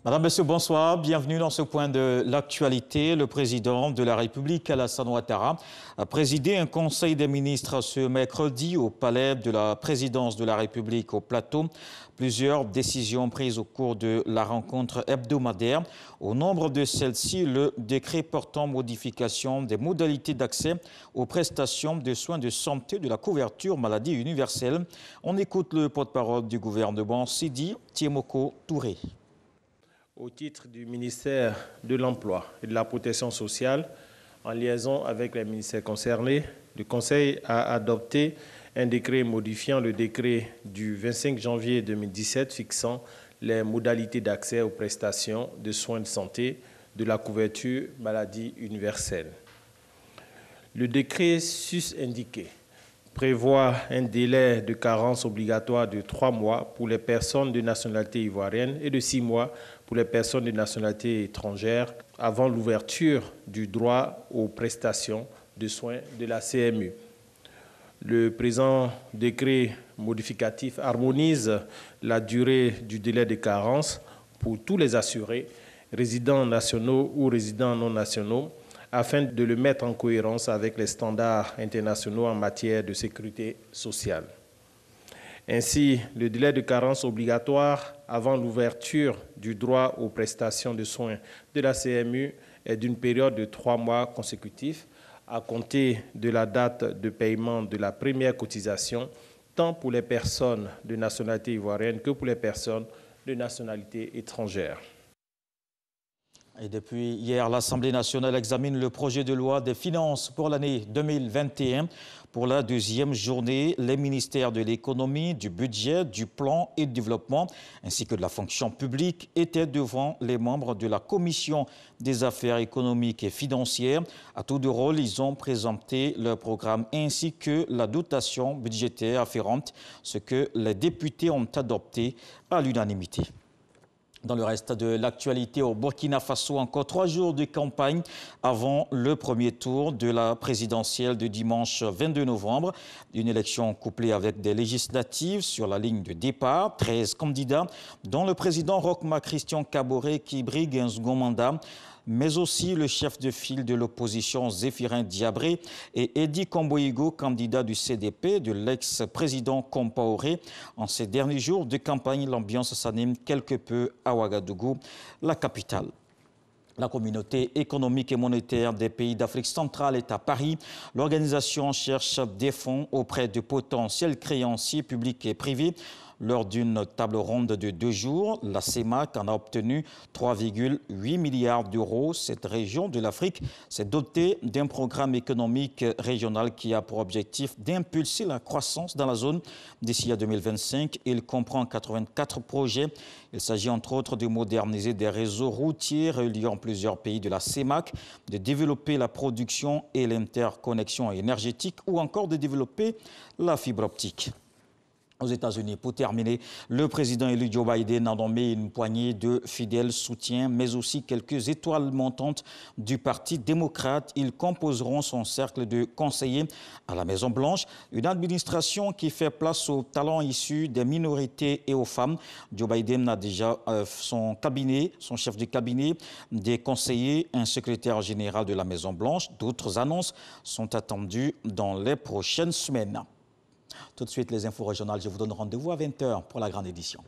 Madame, Monsieur, bonsoir. Bienvenue dans ce point de l'actualité. Le président de la République, Alassane Ouattara, a présidé un conseil des ministres ce mercredi au palais de la présidence de la République au Plateau. Plusieurs décisions prises au cours de la rencontre hebdomadaire. Au nombre de celles-ci, le décret portant modification des modalités d'accès aux prestations de soins de santé de la couverture maladie universelle. On écoute le porte-parole du gouvernement, Sidi Tiemoko Touré. Au titre du ministère de l'Emploi et de la Protection sociale, en liaison avec les ministères concernés, le Conseil a adopté un décret modifiant le décret du 25 janvier 2017 fixant les modalités d'accès aux prestations de soins de santé de la couverture maladie universelle. Le décret sus-indiqué prévoit un délai de carence obligatoire de 3 mois pour les personnes de nationalité ivoirienne et de 6 mois pour les personnes de nationalité étrangère avant l'ouverture du droit aux prestations de soins de la CMU. Le présent décret modificatif harmonise la durée du délai de carence pour tous les assurés, résidents nationaux ou résidents non nationaux, afin de le mettre en cohérence avec les standards internationaux en matière de sécurité sociale. Ainsi, le délai de carence obligatoire avant l'ouverture du droit aux prestations de soins de la CMU est d'une période de 3 mois consécutifs à compter de la date de paiement de la première cotisation, tant pour les personnes de nationalité ivoirienne que pour les personnes de nationalité étrangère. Et depuis hier, l'Assemblée nationale examine le projet de loi des finances pour l'année 2021. Pour la deuxième journée, les ministères de l'économie, du budget, du plan et du développement, ainsi que de la fonction publique, étaient devant les membres de la Commission des affaires économiques et financières. À tour de rôle, ils ont présenté leur programme ainsi que la dotation budgétaire afférente, ce que les députés ont adopté à l'unanimité. Dans le reste de l'actualité, au Burkina Faso, encore 3 jours de campagne avant le premier tour de la présidentielle de dimanche 22 novembre. Une élection couplée avec des législatives sur la ligne de départ. 13 candidats, dont le président Roch-Marc Christian Kaboré qui brigue un second mandat, mais aussi le chef de file de l'opposition Zéphirin Diabré et Edi Komboigo, candidat du CDP, de l'ex-président Compaoré. En ces derniers jours de campagne, l'ambiance s'anime quelque peu à Ouagadougou, la capitale. La communauté économique et monétaire des pays d'Afrique centrale est à Paris. L'organisation cherche des fonds auprès de potentiels créanciers publics et privés. Lors d'une table ronde de 2 jours, la CEMAC en a obtenu 3,8 milliards d'euros. Cette région de l'Afrique s'est dotée d'un programme économique régional qui a pour objectif d'impulser la croissance dans la zone d'ici à 2025. Il comprend 84 projets. Il s'agit entre autres de moderniser des réseaux routiers reliant plusieurs pays de la CEMAC, de développer la production et l'interconnexion énergétique ou encore de développer la fibre optique. Aux États-Unis, pour terminer, le président élu Joe Biden a nommé une poignée de fidèles soutiens, mais aussi quelques étoiles montantes du Parti démocrate. Ils composeront son cercle de conseillers à la Maison-Blanche, une administration qui fait place aux talents issus des minorités et aux femmes. Joe Biden a déjà son chef de cabinet, des conseillers, un secrétaire général de la Maison-Blanche. D'autres annonces sont attendues dans les prochaines semaines. Tout de suite, les infos régionales. Je vous donne rendez-vous à 20 h pour la grande édition.